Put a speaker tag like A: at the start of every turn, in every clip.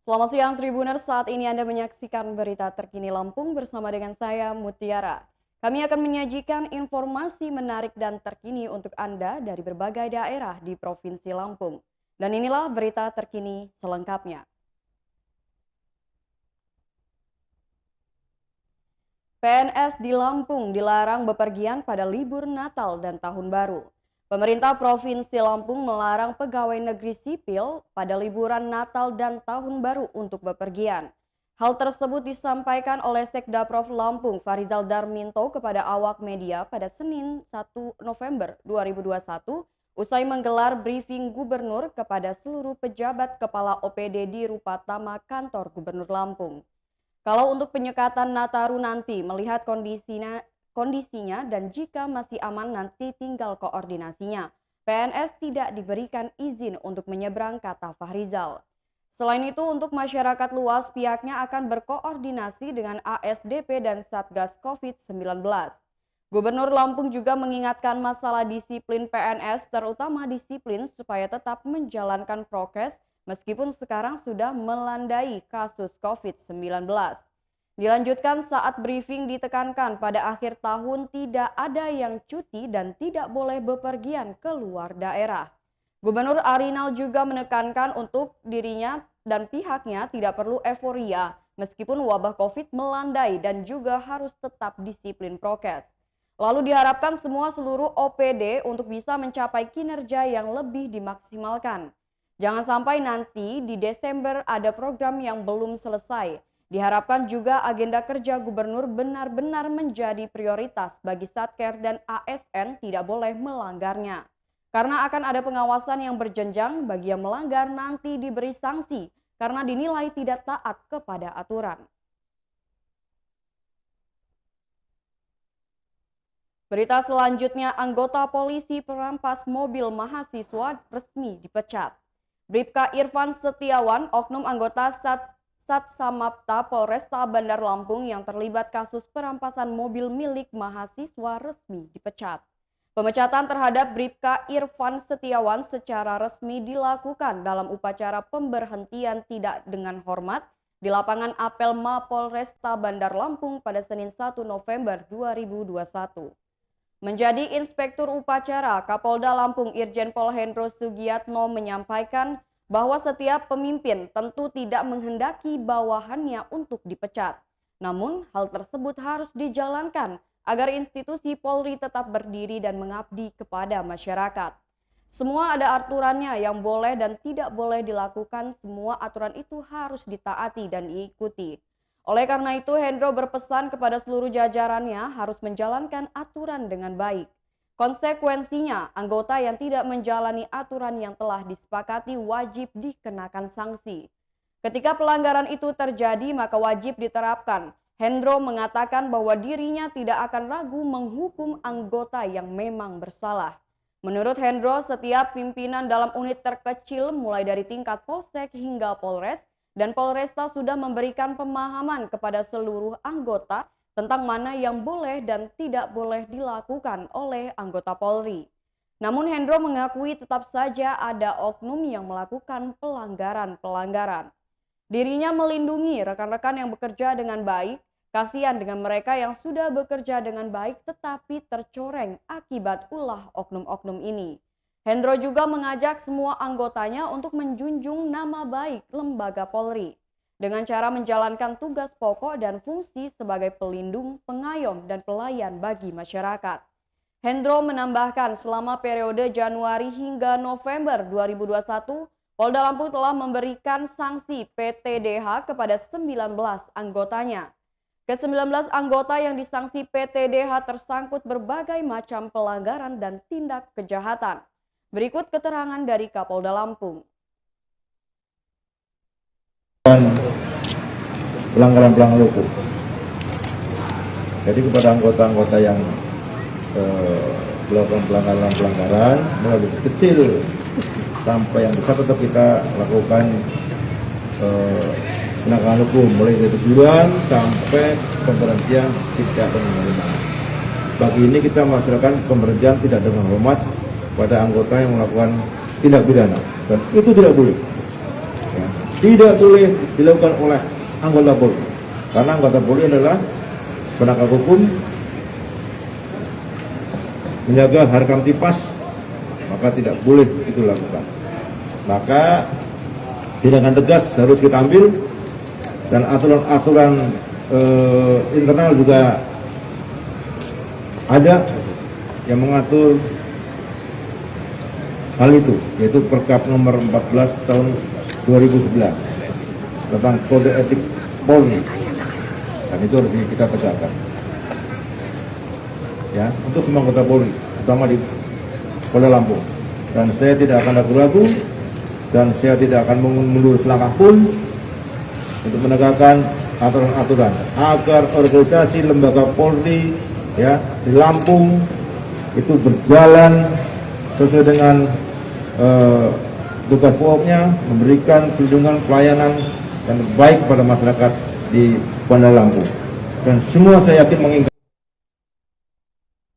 A: Selamat siang Tribuners, saat ini Anda menyaksikan berita terkini Lampung bersama dengan saya Mutiara. Kami akan menyajikan informasi menarik dan terkini untuk Anda dari berbagai daerah di Provinsi Lampung. Dan inilah berita terkini selengkapnya. PNS di Lampung dilarang bepergian pada libur Natal dan Tahun Baru. Pemerintah Provinsi Lampung melarang pegawai negeri sipil pada liburan Natal dan Tahun Baru untuk bepergian. Hal tersebut disampaikan oleh Sekda Prof Lampung Farizal Darminto kepada awak media pada Senin 1 November 2021 usai menggelar briefing gubernur kepada seluruh pejabat kepala OPD di Rupatama Kantor Gubernur Lampung. Kalau untuk penyekatan Nataru nanti melihat kondisinya dan jika masih aman nanti tinggal koordinasinya. PNS tidak diberikan izin untuk menyeberang, kata Fahrizal. Selain itu untuk masyarakat luas pihaknya akan berkoordinasi dengan ASDP dan Satgas COVID-19. Gubernur Lampung juga mengingatkan masalah disiplin PNS terutama disiplin supaya tetap menjalankan prokes meskipun sekarang sudah melandai kasus COVID-19. Dilanjutkan saat briefing ditekankan pada akhir tahun tidak ada yang cuti dan tidak boleh bepergian ke luar daerah. Gubernur Arinal juga menekankan untuk dirinya dan pihaknya tidak perlu euforia meskipun wabah COVID melandai dan juga harus tetap disiplin prokes. Lalu diharapkan semua seluruh OPD untuk bisa mencapai kinerja yang lebih dimaksimalkan. Jangan sampai nanti di Desember ada program yang belum selesai. Diharapkan juga agenda kerja gubernur benar-benar menjadi prioritas bagi Satker dan ASN tidak boleh melanggarnya. Karena akan ada pengawasan yang berjenjang bagi yang melanggar nanti diberi sanksi karena dinilai tidak taat kepada aturan. Berita selanjutnya, anggota polisi perampas mobil mahasiswa resmi dipecat. Bribka Irfan Setiawan, oknum anggota Satsamapta Polresta Bandar Lampung yang terlibat kasus perampasan mobil milik mahasiswa resmi dipecat. Pemecatan terhadap Bribka Irfan Setiawan secara resmi dilakukan dalam upacara pemberhentian tidak dengan hormat di lapangan apel Mapolresta Bandar Lampung pada Senin 1 November 2021. Menjadi inspektur upacara, Kapolda Lampung Irjen Pol Hendro Sugiatno menyampaikan bahwa setiap pemimpin tentu tidak menghendaki bawahannya untuk dipecat. Namun hal tersebut harus dijalankan agar institusi Polri tetap berdiri dan mengabdi kepada masyarakat. Semua ada aturannya yang boleh dan tidak boleh dilakukan, semua aturan itu harus ditaati dan diikuti. Oleh karena itu Hendro berpesan kepada seluruh jajarannya harus menjalankan aturan dengan baik. Konsekuensinya, anggota yang tidak menjalani aturan yang telah disepakati wajib dikenakan sanksi. Ketika pelanggaran itu terjadi, maka wajib diterapkan. Hendro mengatakan bahwa dirinya tidak akan ragu menghukum anggota yang memang bersalah. Menurut Hendro, setiap pimpinan dalam unit terkecil mulai dari tingkat Polsek hingga Polres dan Polresta sudah memberikan pemahaman kepada seluruh anggota tentang mana yang boleh dan tidak boleh dilakukan oleh anggota Polri. Namun Hendro mengakui tetap saja ada oknum yang melakukan pelanggaran. Dirinya melindungi rekan-rekan yang bekerja dengan baik, kasihan dengan mereka yang sudah bekerja dengan baik tetapi tercoreng akibat ulah oknum-oknum ini. Hendro juga mengajak semua anggotanya untuk menjunjung nama baik lembaga Polri dengan cara menjalankan tugas pokok dan fungsi sebagai pelindung, pengayom, dan pelayan bagi masyarakat. Hendro menambahkan selama periode Januari hingga November 2021, Polda Lampung telah memberikan sanksi PTDH kepada 19 anggotanya. Ke-19 anggota yang disanksi PTDH tersangkut berbagai macam pelanggaran dan tindak kejahatan. Berikut keterangan dari Kapolda Lampung.
B: Pelanggaran-pelanggaran hukum. Jadi kepada anggota-anggota yang melakukan pelanggaran mulai dari kecil sampai yang besar tetap kita lakukan penegakan hukum mulai dari teguran sampai pemberhentian tidak dengan hormat. Bagi ini kita melaksanakan pemberhentian tidak dengan hormat pada anggota yang melakukan tindak pidana dan itu tidak boleh. Ya. tidak boleh dilakukan oleh anggota Polri. Karena anggota Polri adalah penegak hukum, menjaga harkam tipas, maka tidak boleh itu dilakukan. Maka tindakan tegas harus kita ambil, dan aturan-aturan internal juga ada yang mengatur hal itu, yaitu Perkap nomor 14 tahun 2011 tentang kode etik Polri, dan itu harus kita tegakkan ya untuk semua anggota Polri, terutama di Polda Lampung. Dan saya tidak akan ragu-ragu, dan saya tidak akan mundur selangkah pun untuk menegakkan aturan-aturan agar organisasi lembaga Polri ya di Lampung itu berjalan sesuai dengan tugas pokoknya, memberikan perlindungan pelayanan yang terbaik kepada masyarakat di Bandar Lampung. Dan semua saya yakin mengingat.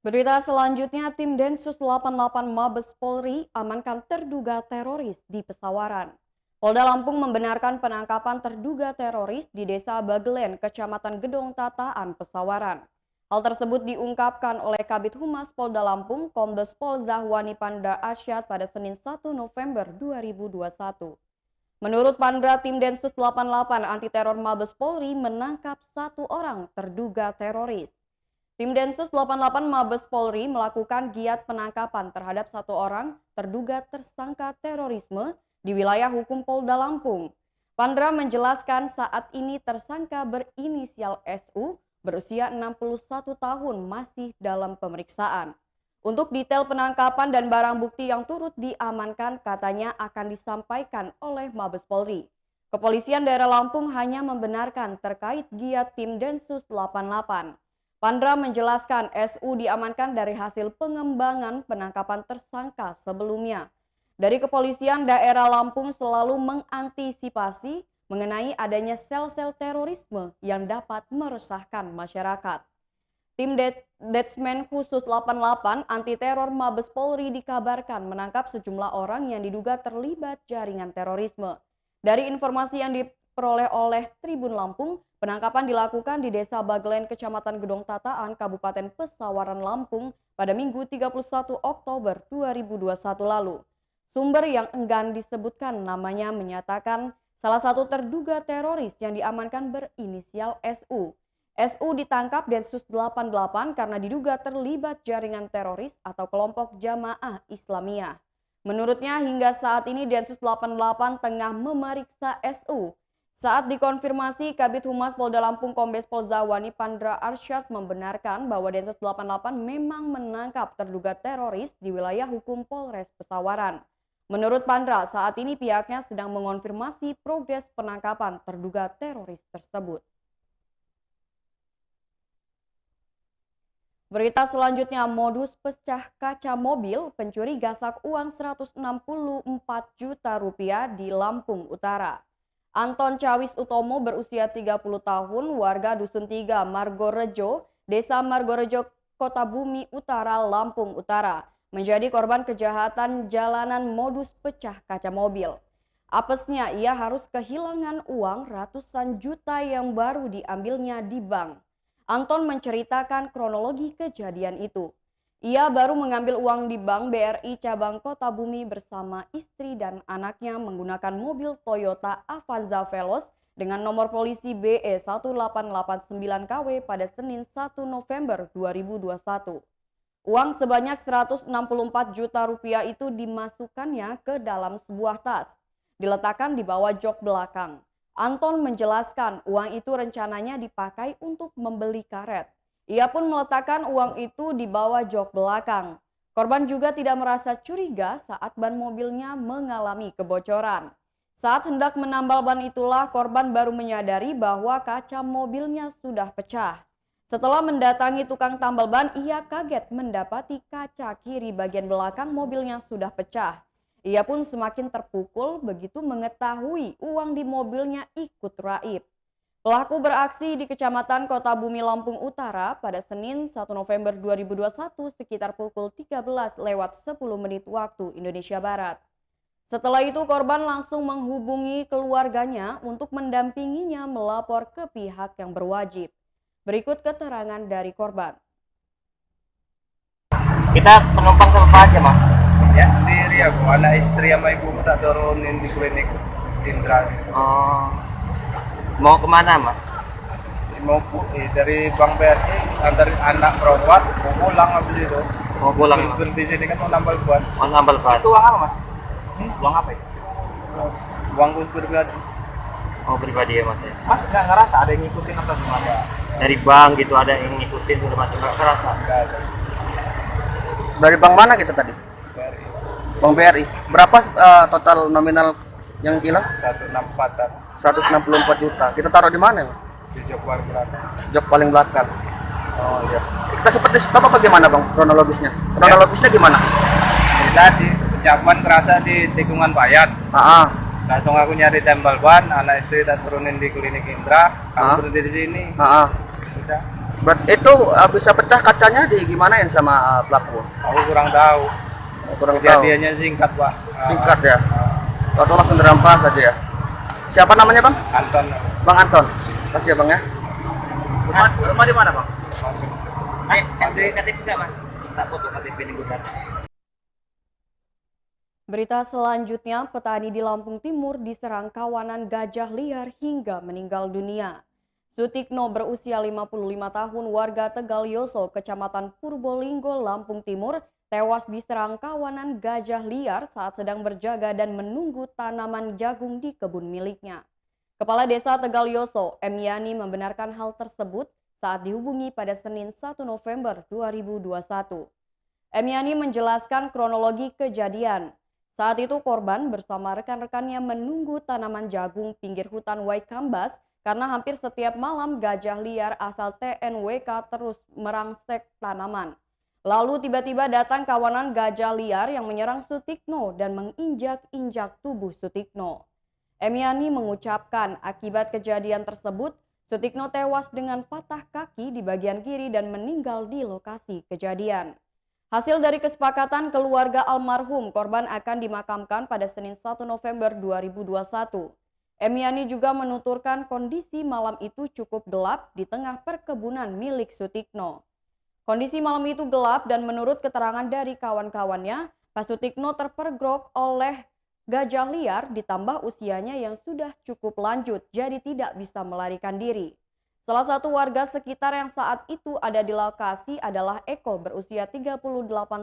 A: Berita selanjutnya, tim Densus 88 Mabes Polri amankan terduga teroris di Pesawaran. Polda Lampung membenarkan penangkapan terduga teroris di Desa Bagelen, Kecamatan Gedong Tataan, Pesawaran. Hal tersebut diungkapkan oleh Kabid Humas Polda Lampung, Kombes Pol Zahwani Pandra Arsyad pada Senin 1 November 2021. Menurut Pandra, tim Densus 88 Anti Teror Mabes Polri menangkap 1 orang terduga teroris. Tim Densus 88 Mabes Polri melakukan giat penangkapan terhadap 1 orang terduga tersangka terorisme di wilayah hukum Polda Lampung. Pandra menjelaskan saat ini tersangka berinisial SU berusia 61 tahun masih dalam pemeriksaan. Untuk detail penangkapan dan barang bukti yang turut diamankan katanya akan disampaikan oleh Mabes Polri. Kepolisian daerah Lampung hanya membenarkan terkait giat tim Densus 88. Pandra menjelaskan SU diamankan dari hasil pengembangan penangkapan tersangka sebelumnya. Dari Kepolisian daerah Lampung selalu mengantisipasi mengenai adanya sel-sel terorisme yang dapat meresahkan masyarakat. Tim Detsmen Khusus 88 Anti Teror Mabes Polri dikabarkan menangkap sejumlah orang yang diduga terlibat jaringan terorisme. Dari informasi yang diperoleh oleh Tribun Lampung, penangkapan dilakukan di Desa Bagelen, Kecamatan Gedong Tataan, Kabupaten Pesawaran, Lampung pada Minggu 31 Oktober 2021 lalu. Sumber yang enggan disebutkan namanya menyatakan salah satu terduga teroris yang diamankan berinisial SU. SU ditangkap Densus 88 karena diduga terlibat jaringan teroris atau kelompok Jamaah Islamiyah. Menurutnya hingga saat ini Densus 88 tengah memeriksa SU. Saat dikonfirmasi, Kabid Humas Polda Lampung Kombes Pol Zahwani Pandra Arsyad membenarkan bahwa Densus 88 memang menangkap terduga teroris di wilayah hukum Polres Pesawaran. Menurut Pandra, saat ini pihaknya sedang mengonfirmasi progres penangkapan terduga teroris tersebut. Berita selanjutnya, modus pecah kaca mobil, pencuri gasak uang 164 juta rupiah di Lampung Utara. Anton Cawis Utomo berusia 30 tahun, warga Dusun 3 Margorejo, Desa Margorejo, Kota Bumi Utara, Lampung Utara, menjadi korban kejahatan jalanan modus pecah kaca mobil. Apesnya ia harus kehilangan uang ratusan juta yang baru diambilnya di bank. Anton menceritakan kronologi kejadian itu. Ia baru mengambil uang di Bank BRI cabang Kota Bumi bersama istri dan anaknya menggunakan mobil Toyota Avanza Veloz dengan nomor polisi BE1889KW pada Senin 1 November 2021. Uang sebanyak 164 juta rupiah itu dimasukkannya ke dalam sebuah tas, diletakkan di bawah jok belakang. Anton menjelaskan uang itu rencananya dipakai untuk membeli karet. Ia pun meletakkan uang itu di bawah jok belakang. Korban juga tidak merasa curiga saat ban mobilnya mengalami kebocoran. Saat hendak menambal ban itulah korban baru menyadari bahwa kaca mobilnya sudah pecah. Setelah mendatangi tukang tambal ban, ia kaget mendapati kaca kiri bagian belakang mobilnya sudah pecah. Ia pun semakin terpukul begitu mengetahui uang di mobilnya ikut raib. Pelaku beraksi di Kecamatan Kota Bumi, Lampung Utara pada Senin 1 November 2021 sekitar pukul 13:10 waktu Indonesia Barat. Setelah itu korban langsung menghubungi keluarganya untuk mendampinginya melapor ke pihak yang berwajib. Berikut keterangan dari korban.
C: Kita penumpang sama aja, Mas?
D: Ya sendiri aku, anak istri sama ibuku tak turunin di klinik Indra.
C: Oh, mau kemana, Mas?
D: Mau dari Bank BRI antarin anak berobat, mau pulang habis itu.
C: Mau pulang, Mas?
D: Berhenti sini kan mau nambal buat.
C: Mau nambal ban?
D: Itu uang apa mas? Uang apa ya? Uangku pribadi.
C: Oh, pribadi ya, Mas ya?
D: Mas nggak ngerasa ada yang ngikutin apa semuanya?
C: Dari bank gitu ada yang ngikutin udah masuk nggak kerasa.
D: Nggak ada.
E: Dari bank mana kita tadi?
D: BRI
E: Bank BRI. Berapa total nominal yang hilang?
D: 164
E: 164 juta. Kita taruh di mana? Bang?
D: di Jogja Belanda.
E: Jok paling belakang. Oh iya. Kita seperti Bapak bagaimana Bang kronologisnya? Kronologisnya gimana?
D: Tadi penyapuan terasa di tikungan Bayan.
E: Ah,
D: Langsung aku nyari tembal ban, anak istri tak turunin di klinik Indra.
E: Ah.
D: Aku berhenti di sini. Udah.
E: Itu bisa pecah kacanya di gimana sama pelaku?
D: Aku kurang tahu.
E: Kurang tahu.
D: Kejadiannya singkat pak.
E: Singkat ya. Atau langsung dirampas saja ya. Siapa namanya Bang?
D: Anton.
E: Bang Anton. Kasih ya Bang ya.
C: Rumah di mana, Bang? Di KTP enggak, Mas? Tak foto KTP di Gudang.
A: Berita selanjutnya, petani di Lampung Timur diserang kawanan gajah liar hingga meninggal dunia. Sutikno berusia 55 tahun warga Tegal Yoso, Kecamatan Purbolinggo, Lampung Timur, tewas diserang kawanan gajah liar saat sedang berjaga dan menunggu tanaman jagung di kebun miliknya. Kepala Desa Tegal Yoso, M. Yani, membenarkan hal tersebut saat dihubungi pada Senin 1 November 2021. M. Yani menjelaskan kronologi kejadian. Saat itu korban bersama rekan-rekannya menunggu tanaman jagung pinggir hutan Waikambas karena hampir setiap malam gajah liar asal TNWK terus merangsek tanaman. Lalu tiba-tiba datang kawanan gajah liar yang menyerang Sutikno dan menginjak-injak tubuh Sutikno. M. Yani mengucapkan akibat kejadian tersebut, Sutikno tewas dengan patah kaki di bagian kiri dan meninggal di lokasi kejadian. Hasil dari kesepakatan keluarga almarhum, korban akan dimakamkan pada Senin 1 November 2021. M. Yani juga menuturkan kondisi malam itu cukup gelap di tengah perkebunan milik Sutikno. Kondisi malam itu gelap dan menurut keterangan dari kawan-kawannya, Pak Sutikno terpergok oleh gajah liar ditambah usianya yang sudah cukup lanjut jadi tidak bisa melarikan diri. Salah satu warga sekitar yang saat itu ada di lokasi adalah Eko berusia 38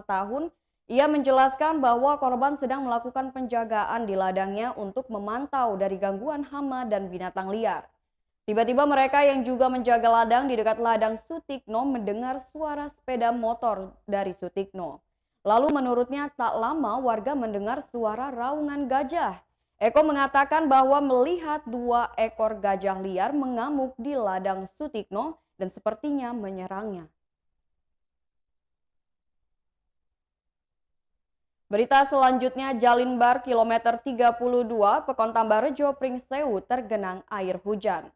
A: tahun. Ia menjelaskan bahwa korban sedang melakukan penjagaan di ladangnya untuk memantau dari gangguan hama dan binatang liar. Tiba-tiba mereka yang juga menjaga ladang di dekat ladang Sutikno mendengar suara sepeda motor dari Sutikno. Lalu menurutnya tak lama warga mendengar suara raungan gajah. Eko mengatakan bahwa melihat 2 ekor gajah liar mengamuk di ladang Sutikno dan sepertinya menyerangnya. Berita selanjutnya, Jalinbar kilometer 32 Pekon Tambarejo Pringsewu tergenang air hujan.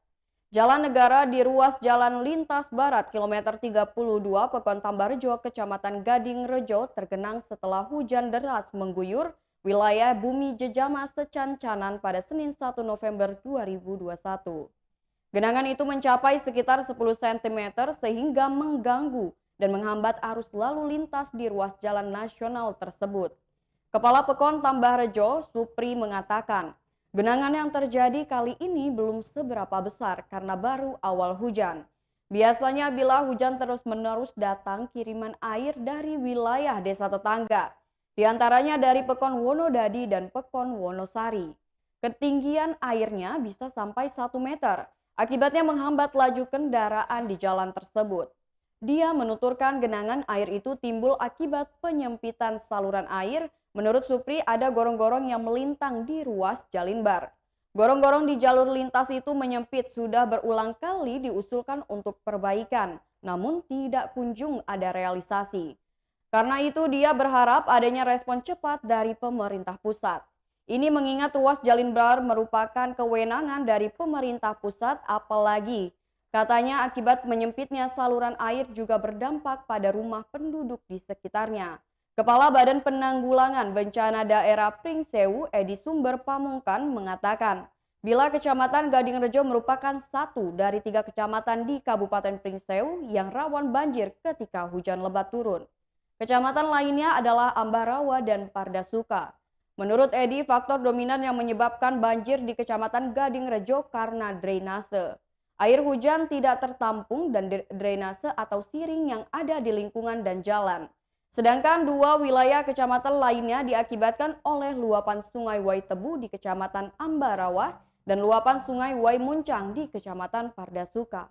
A: Jalan negara di ruas Jalan Lintas Barat kilometer 32 Pekon Tambarejo Kecamatan Gading Rejo tergenang setelah hujan deras mengguyur wilayah Bumi Jejama Secancanan pada Senin 1 November 2021. Genangan itu mencapai sekitar 10 cm sehingga mengganggu dan menghambat arus lalu lintas di ruas jalan nasional tersebut. Kepala Pekon Tambarejo, Supri, mengatakan, genangan yang terjadi kali ini belum seberapa besar karena baru awal hujan. Biasanya bila hujan terus-menerus datang kiriman air dari wilayah desa tetangga, di antaranya dari Pekon Wonodadi dan Pekon Wonosari. Ketinggian airnya bisa sampai 1 meter, akibatnya menghambat laju kendaraan di jalan tersebut. Dia menuturkan genangan air itu timbul akibat penyempitan saluran air. Menurut Supri ada gorong-gorong yang melintang di ruas Jalinbar. Gorong-gorong di jalur lintas itu menyempit sudah berulang kali diusulkan untuk perbaikan, namun tidak kunjung ada realisasi. Karena itu dia berharap adanya respon cepat dari pemerintah pusat. Ini mengingat ruas Jalinbar merupakan kewenangan dari pemerintah pusat, apalagi katanya akibat menyempitnya saluran air juga berdampak pada rumah penduduk di sekitarnya. Kepala Badan Penanggulangan Bencana Daerah Pringsewu, Edi Sumber Pamungkan, mengatakan bila Kecamatan Gadingrejo merupakan satu dari 3 kecamatan di Kabupaten Pringsewu yang rawan banjir ketika hujan lebat turun. Kecamatan lainnya adalah Ambarawa dan Pardasuka. Menurut Edi, faktor dominan yang menyebabkan banjir di Kecamatan Gadingrejo karena drainase. Air hujan tidak tertampung dan drainase atau siring yang ada di lingkungan dan jalan. Sedangkan 2 wilayah kecamatan lainnya diakibatkan oleh luapan Sungai Wai Tebu di Kecamatan Ambarawa dan luapan Sungai Wai Muncang di Kecamatan Pardasuka.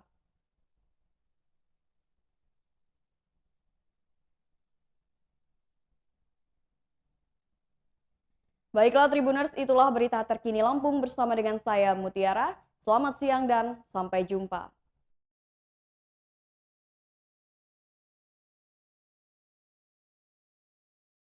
A: Baiklah Tribuners, itulah berita terkini Lampung bersama dengan saya Mutiara. Selamat siang dan sampai jumpa.